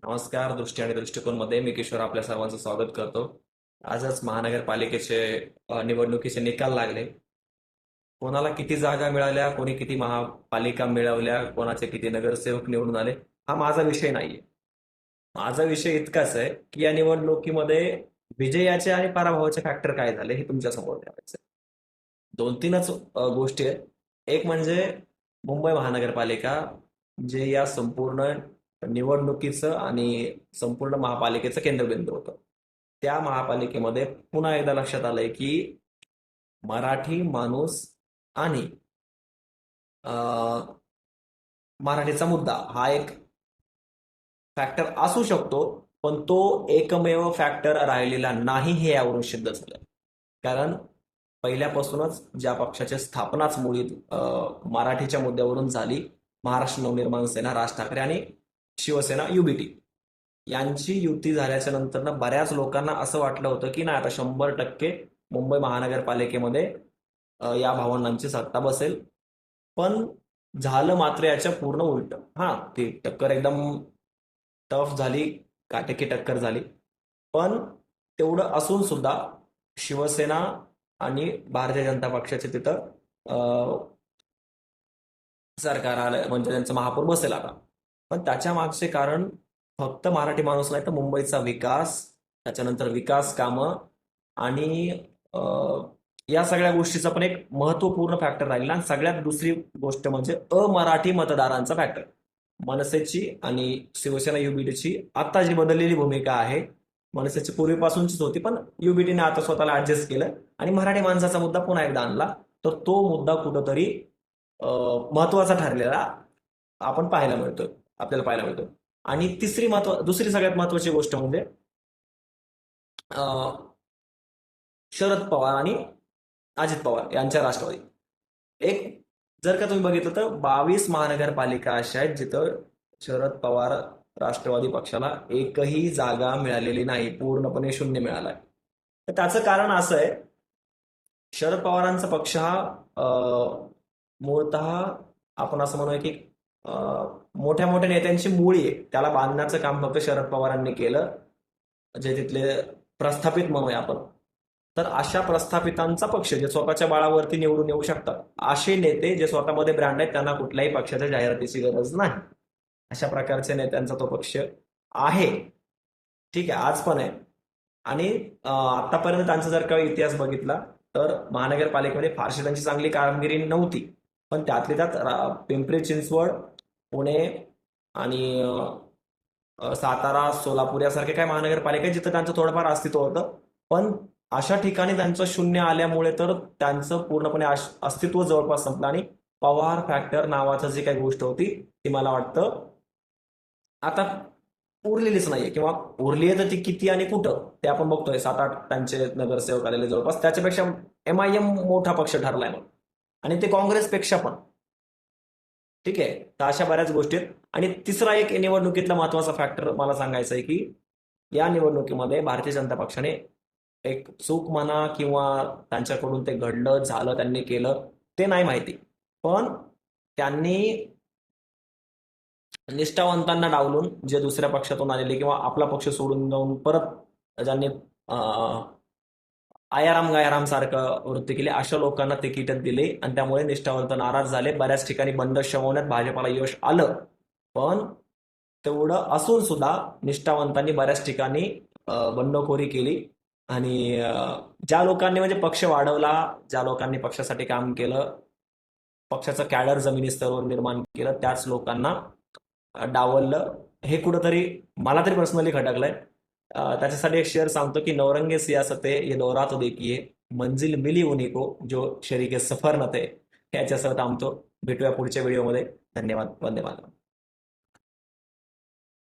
नमस्कार. दृष्टी आणि दृष्टिकोनमध्ये मी किशोर आपल्या सर्वांचं स्वागत करतो. आजच महानगरपालिकेचे निवडणुकीचे निकाल लागले. कोणाला किती जागा मिळाल्या, कोणी किती महापालिका मिळवल्या, कोणाचे किती नगरसेवक निवडून आले, हा माझा विषय नाहीये. माझा विषय इतकाच आहे की या निवडणुकीमध्ये विजयाचे आणि पराभवाचे फॅक्टर काय झाले हे तुमच्या समोर ठेवायचे. दोन तीनच गोष्टी आहेत. एक म्हणजे मुंबई महानगरपालिका, जे या संपूर्ण निवडणुकीचं आणि संपूर्ण महापालिकेचं केंद्रबिंदू होतं. त्या महापालिकेमध्ये पुन्हा एकदा लक्षात आलंय की मराठी माणूस आणि मराठीचा मुद्दा हा एक फॅक्टर असू शकतो, पण तो एकमेव फॅक्टर राहिलेला नाही हे यावरून सिद्ध झालं. कारण पहिल्यापासूनच ज्या पक्षाची स्थापनाच मुळीच मराठीच्या मुद्द्यावरून झाली, महाराष्ट्र नवनिर्माण सेना, राज ठाकरे आणि शिवसेना युबीटी यांची युती झाल्याच्या नंतर बऱ्याच लोकांना असं वाटलं होतं की नाही, आता 100% मुंबई महानगरपालिकेमध्ये या भावंडांची सत्ता बसेल. पण झालं मात्र याच्या पूर्ण उलट. हा, ती टक्कर एकदम टफ झाली, काटेकी टक्कर झाली. पण तेवढं असून सुद्धा शिवसेना आणि भारतीय जनता पक्षाचे तिथं सरकार आलं, म्हणजे त्यांचं महापौर बसेल आता. पण त्याच्या मागचे कारण फक्त मराठी माणूस नाही तर मुंबईचा विकास, त्याच्यानंतर विकास कामं आणि या सगळ्या गोष्टीचा पण एक महत्वपूर्ण फॅक्टर राहिला. आणि सगळ्यात दुसरी गोष्ट म्हणजे अमराठी मतदारांचा फॅक्टर. मनसेची आणि शिवसेना युबीटीची आता जी बदललेली भूमिका आहे, मनसेची पूर्वीपासूनचीच होती, पण युबीटीने आता स्वतःला ऍडजस्ट केलं आणि मराठी माणसाचा मुद्दा पुन्हा एकदा आणला. तर तो मुद्दा कुठंतरी महत्वाचा ठरलेला आपण पाहायला मिळतो, आपल्याला पाहायला मिळतो. आणि दुसरी सगळ्यात महत्वाची गोष्ट म्हणजे शरद पवार आणि अजित पवार यांच्या राष्ट्रवादी. एक जर का तुम्ही बघितलं तर 22 महानगरपालिका अशा आहेत जिथं शरद पवार राष्ट्रवादी पक्षाला एकही जागा मिळालेली नाही, पूर्णपणे शून्य मिळालाय. तर त्याचं कारण असं आहे, शरद पवारांचा पक्ष हा मूळतः आपण असं म्हणूया की मोठ्या मोठ्या नेत्यांची मुळी आहे. त्याला बांधण्याचं काम फक्त शरद पवारांनी केलं, जे तिथले प्रस्थापित म्हणूया आपण. तर अशा प्रस्थापितांचा पक्ष, जे स्वतःच्या बाळावरती निवडून येऊ शकतात, असे नेते जे स्वतःमध्ये ब्रँड आहेत, त्यांना कुठल्याही पक्षाच्या जाहिरातीची गरज नाही, अशा प्रकारच्या नेत्यांचा तो पक्ष आहे. ठीक आहे, आज पण आहे. आणि आतापर्यंत त्यांचा जर का इतिहास बघितला तर महानगरपालिकेमध्ये फारशी त्यांची चांगली कामगिरी नव्हती. पण त्यातल्या त्यात पिंपरी चिंचवड, पुणे आणि सातारा, सोलापूर यासारखे काही महानगरपालिका आहेत जिथं त्यांचं थोडंफार अस्तित्व होतं. पण अशा ठिकाणी त्यांचं शून्य आल्यामुळे तर त्यांचं पूर्णपणे अस्तित्व जवळपास संपलं. आणि पवार फॅक्टर नावाचं जी काही गोष्ट होती ती मला वाटतं आता उरलेलीच नाहीये, किंवा उरली आहे तर ती किती आणि कुठं ते आपण बघतोय. 7-8 त्यांचे नगरसेवक आलेले जवळपास. त्याच्यापेक्षा MIM मोठा पक्ष ठरलाय मग, आणि ते काँग्रेसपेक्षा पण. ठीक आहे, तर अशा बऱ्याच गोष्टी आहेत. आणि तिसरा एक निवडणुकीतला महत्वाचा फॅक्टर मला सांगायचा आहे की या निवडणुकीमध्ये भारतीय जनता पक्षाने एक चूक म्हणा किंवा त्यांच्याकडून ते घडलं झालं, त्यांनी केलं ते नाही माहिती, पण त्यांनी निष्ठावंतांना डावलून, जे दुसऱ्या पक्षातून आलेले किंवा आपला पक्ष सोडून जाऊन परत ज्यांनी आयाराम गायाराम सारखं वृत्ती केली, अशा लोकांना तिकीट दिले आणि त्यामुळे निष्ठावंत नाराज झाले. बऱ्याच ठिकाणी बंड शमवण्यात भाजपाला यश आलं. पण तेवढं असून सुद्धा निष्ठावंतांनी बऱ्याच ठिकाणी बंडखोरी केली. आणि ज्या लोकांनी म्हणजे पक्ष वाढवला, ज्या लोकांनी पक्षासाठी काम केलं, पक्षाचं कॅडर जमिनी स्तरावर निर्माण केलं, त्याच लोकांना डावललं. हे कुठंतरी मला तरी पर्सनली खटकलंय. त्याच्यासाठी एक शेअर सांगतो की नौरंगे सियासते ये दोहरा तो देखिए, मंजिल मिली उन्हीं को जो शरीके सफर न थे. याच्यासह थांबतो. भेटूया पुढच्या व्हिडिओमध्ये. धन्यवाद. वंदे मातरम.